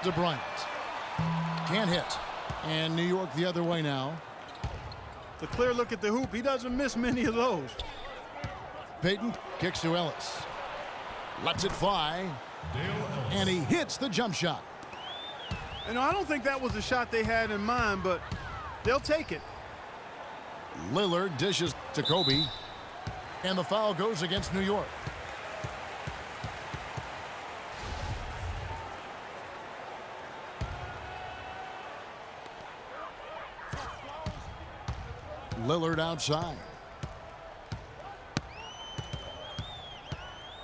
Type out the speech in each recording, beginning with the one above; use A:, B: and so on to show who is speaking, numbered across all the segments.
A: to Bryant. Can't hit. And New York the other way now.
B: The clear look at the hoop. He doesn't miss many of those.
A: Payton kicks to Ellis. Lets it fly. And he hits the jump shot.
B: You know, I don't think that was the shot they had in mind, but they'll take it.
A: Lillard dishes to Kobe. And the foul goes against New York. Lillard outside.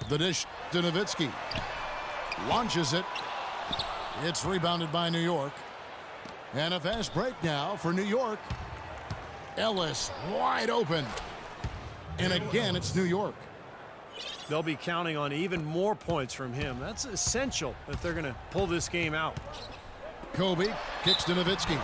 A: The dish to Nowitzki. Launches it. It's rebounded by New York. And a fast break now for New York. Ellis wide open. And again, it's New York.
C: They'll be counting on even more points from him. That's essential if they're going to pull this game out.
A: Kobe kicks to Nowitzki.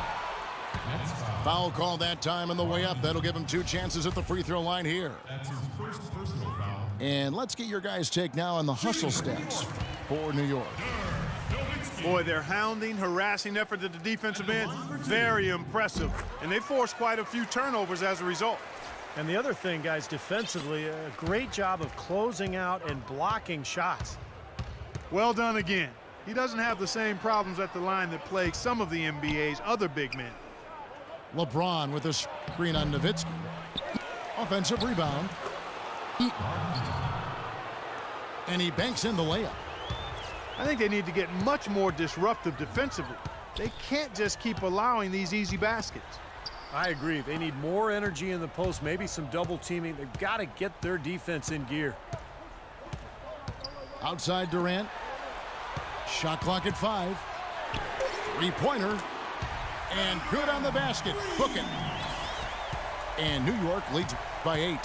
A: Foul call that time on the way up. That'll give him 2 chances at the free throw line here.
D: That's his first personal foul.
A: And let's get your guys' take now on the hustle stats for New York.
B: Boy, their hounding, harassing effort at the defensive end, very impressive. And they forced quite a few turnovers as a result.
C: And the other thing, guys, defensively, a great job of closing out and blocking shots.
B: Well done again. He doesn't have the same problems at the line that plague some of the NBA's other big men.
A: LeBron with a screen on Nowitzki. Offensive rebound. And he banks in the layup.
B: I think they need to get much more disruptive defensively. They can't just keep allowing these easy baskets.
C: I agree. They need more energy in the post, maybe some double teaming. They've got to get their defense in gear.
A: Outside Durant. Shot clock at 5. Three-pointer. And good on the basket. Book it. And New York leads by 8.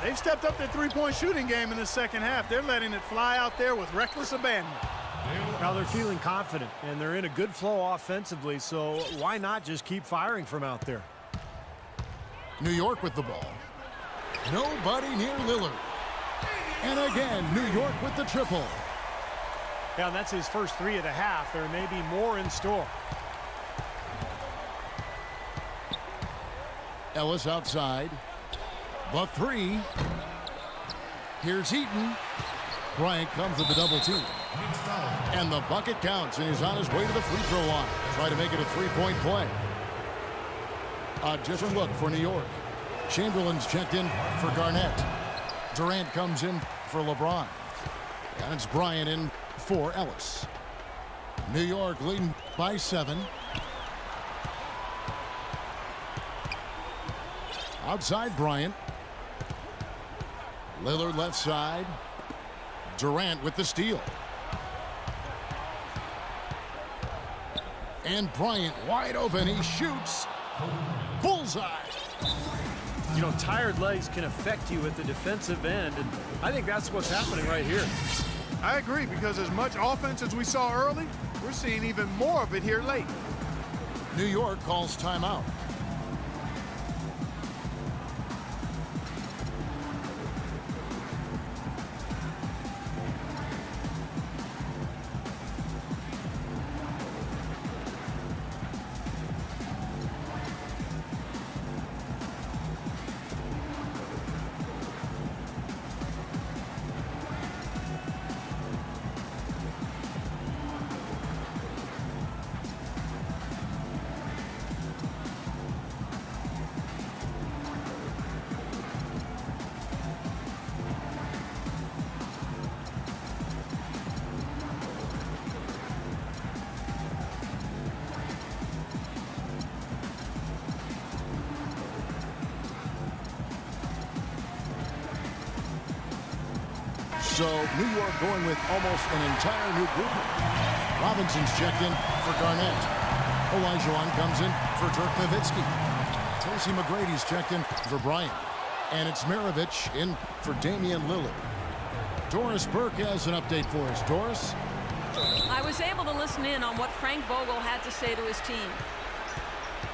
B: They've stepped up their three-point shooting game in the second half. They're letting it fly out there with reckless abandon.
C: Now they're feeling confident, and they're in a good flow offensively, so why not just keep firing from out there?
A: New York with the ball. Nobody near Lillard. And again, New York with the triple.
C: Yeah, that's his first 3 of the half. There may be more in store.
A: Ellis outside. The 3. Here's Eaton. Bryant comes with the double team. And the bucket counts, and he's on his way to the free throw line. Try to make it a 3-point play. A different look for New York. Chamberlain's checked in for Garnett. Durant comes in for LeBron. And it's Bryant in for Ellis. New York leading by 7. Outside Bryant. Lillard left side. Durant with the steal. And Bryant wide open. He shoots. Bullseye.
C: You know, tired legs can affect you at the defensive end, and I think that's what's happening right here.
B: I agree, because as much offense as we saw early, we're seeing even more of it here late.
A: New York calls timeout. So New York going with almost an entire new group. Robinson's checked in for Garnett. Olajuwon comes in for Dirk Nowitzki. Tracy McGrady's checked in for Bryant. And it's Maravich in for Damian Lillard. Doris Burke has an update for us. Doris?
E: I was able to listen in on what Frank Vogel had to say to his team.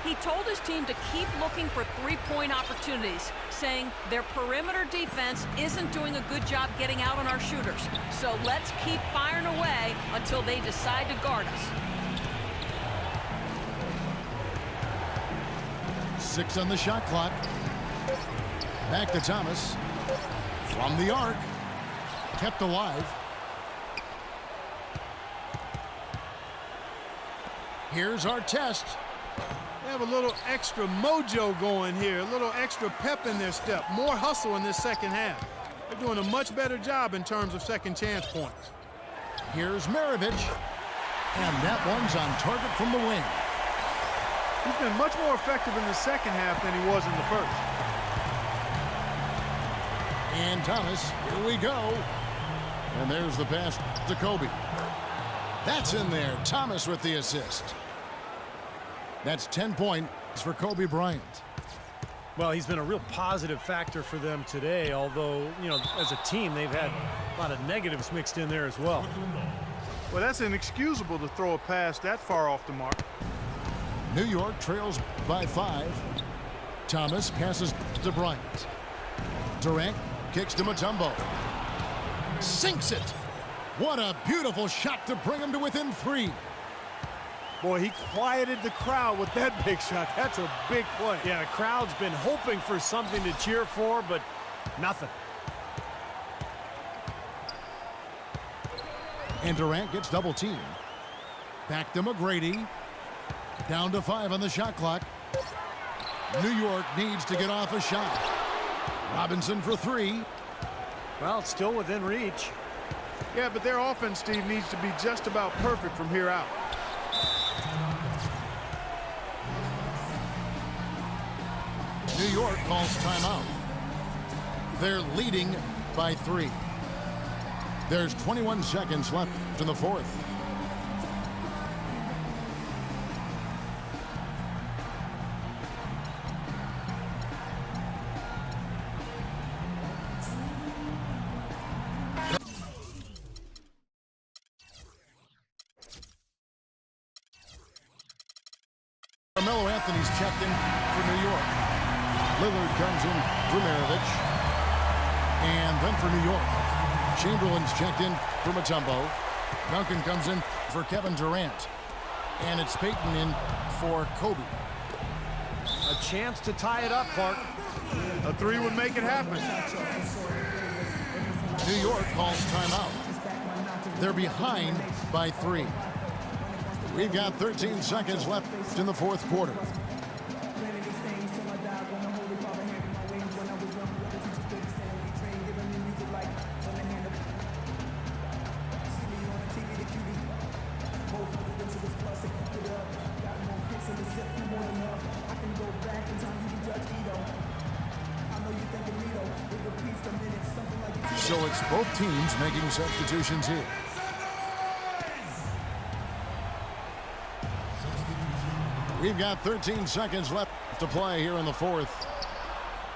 E: He told his team to keep looking for three-point opportunities, saying their perimeter defense isn't doing a good job getting out on our shooters. So let's keep firing away until they decide to guard us.
A: 6 on the shot clock. Back to Thomas. From the arc. Kept alive. Here's our test.
B: They have a little extra mojo going here, a little extra pep in their step, more hustle in this second half. They're doing a much better job in terms of second chance points.
A: Here's Maravich. And that one's on target from the wing.
B: He's been much more effective in the second half than he was in the first.
A: And Thomas, here we go. And there's the pass to Kobe. That's in there. Thomas with the assist. That's 10 points for Kobe Bryant.
C: Well, he's been a real positive factor for them today, although, you know, as a team, they've had a lot of negatives mixed in there as well.
B: Well, that's inexcusable to throw a pass that far off the mark.
A: New York trails by 5. Thomas passes to Bryant. Durant kicks to Mutombo. Sinks it. What a beautiful shot to bring him to within 3.
B: Boy, he quieted the crowd with that big shot. That's a big play.
C: Yeah, the crowd's been hoping for something to cheer for, but nothing.
A: And Durant gets double teamed. Back to McGrady. Down to 5 on the shot clock. New York needs to get off a shot. Robinson for 3.
C: Well, it's still within reach.
B: Yeah, but their offense, Steve, needs to be just about perfect from here out.
A: New York calls timeout. They're leading by 3. There's 21 seconds left in the 4th. Carmelo Anthony's checked in for New York. Lillard comes in for Maravich. And then for New York, Chamberlain's checked in for Mutombo. Duncan comes in for Kevin Durant. And it's Payton in for Kobe.
C: A chance to tie it up, Clark.
B: A 3 would make it happen.
A: New York calls timeout. They're behind by 3. We've got 13 seconds left in the 4th quarter. So it's both teams making substitutions here. We've got 13 seconds left to play here in the 4th.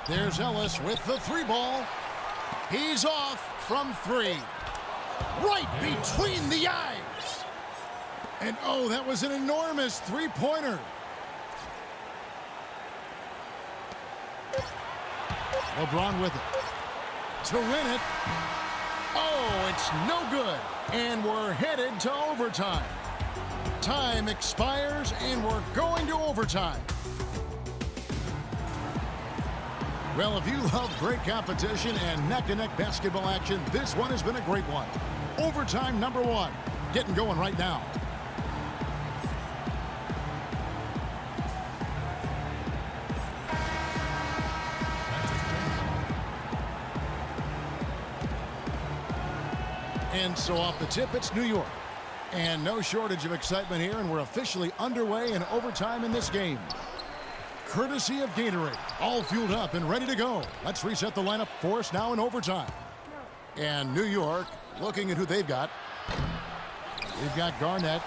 A: There's Ellis with the 3 ball. He's off from 3. Right between the eyes. And oh, that was an enormous 3-pointer. LeBron with it. To win it. Oh, it's no good. And we're headed to overtime. Time expires, and we're going to overtime. Well, if you love great competition and neck-to-neck basketball action, this one has been a great one. Overtime number 1. Getting going right now. And so off the tip, it's New York. And no shortage of excitement here, and we're officially underway in overtime in this game. Courtesy of Gatorade, all fueled up and ready to go. Let's reset the lineup for us now in overtime. And New York looking at who they've got. They've got Garnett.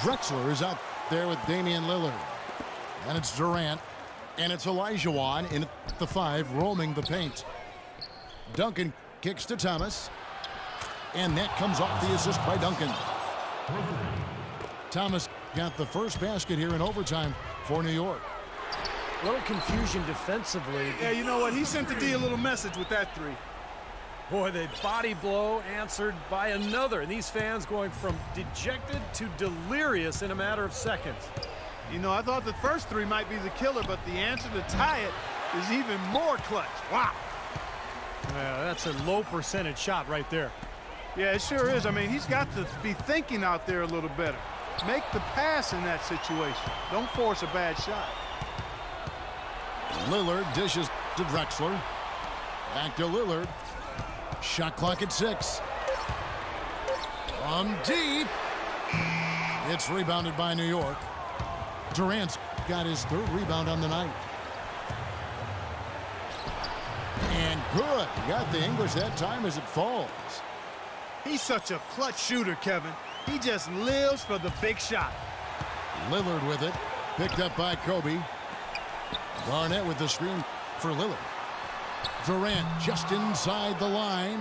A: Drexler is out there with Damian Lillard. And it's Durant. And it's Olajuwon in at the 5, roaming the paint. Duncan kicks to Thomas. And that comes off the assist by Duncan. Thomas got the first basket here in overtime for New York.
C: A little confusion defensively.
B: Yeah, you know what? He sent the D a little message with that three.
C: Boy, the body blow answered by another. And these fans going from dejected to delirious in a matter of seconds.
B: You know, I thought the first three might be the killer, but the answer to tie it is even more clutch. Wow.
C: Yeah, that's a low percentage shot right there.
B: Yeah, it sure is. I mean, he's got to be thinking out there a little better. Make the pass in that situation. Don't force a bad shot.
A: Lillard dishes to Drexler. Back to Lillard. Shot clock at 6. From deep. It's rebounded by New York. Durant's got his 3rd rebound on the night. And good. He got the English that time as it falls.
B: He's such a clutch shooter, Kevin. He just lives for the big shot.
A: Lillard with it. Picked up by Kobe. Garnett with the screen for Lillard. Durant just inside the line.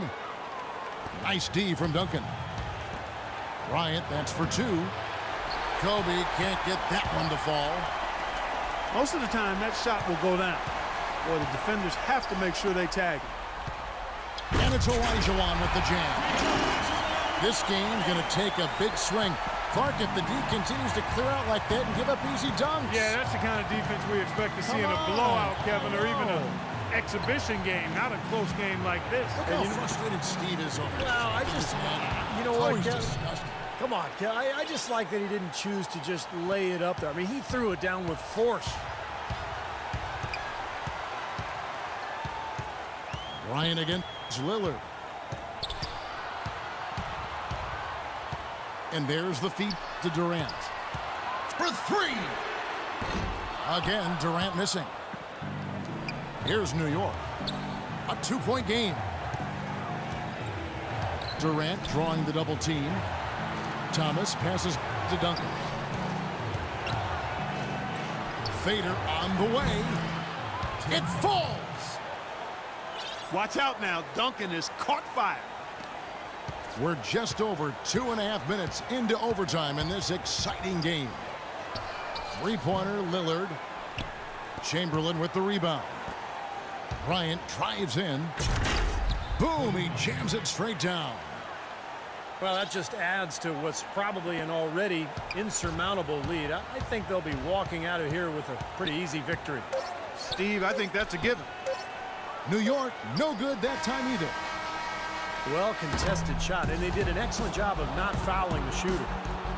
A: Nice D from Duncan. Bryant, that's for 2. Kobe can't get that one to fall.
B: Most of the time, that shot will go down. Boy, the defenders have to make sure they tag him.
A: And it's Olajuwon with the jam. This game's going to take a big swing. Clark, if the D continues to clear out like that and give up easy dunks.
B: Yeah, that's the kind of defense we expect to see in a blowout, Kevin, or even an exhibition game, not a close game like this.
A: Look how frustrated Steve is over this.
C: Well, I just, you know what, Kevin?
A: Disgusting.
C: Come on, Kevin. I just like that he didn't choose to just lay it up there. I mean, he threw it down with force.
A: Bryant against Lillard. And there's the feed to Durant. For 3! Again, Durant missing. Here's New York. A 2-point game. Durant drawing the double team. Thomas passes to Duncan. Fader on the way. It falls!
B: Watch out now. Duncan is caught fire.
A: We're just over 2.5 minutes into overtime in this exciting game. 3-pointer Lillard. Chamberlain with the rebound. Bryant drives in. Boom, he jams it straight down.
C: Well, that just adds to what's probably an already insurmountable lead. I think they'll be walking out of here with a pretty easy victory.
B: Steve, I think that's a given.
A: New York, no good that time either.
C: Well contested shot, and they did an excellent job of not fouling the shooter.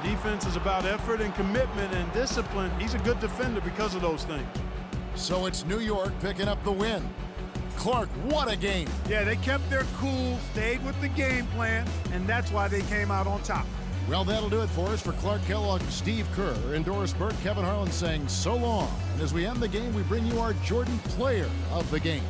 B: Defense is about effort and commitment and discipline. He's a good defender because of those things.
A: So it's New York picking up the win. Clark, what a game.
B: Yeah, they kept their cool, stayed with the game plan, and that's why they came out on top.
A: Well, that'll do it for us. For Clark Kellogg, Steve Kerr, and Doris Burke, Kevin Harlan saying so long. And as we end the game, we bring you our Jordan Player of the Game.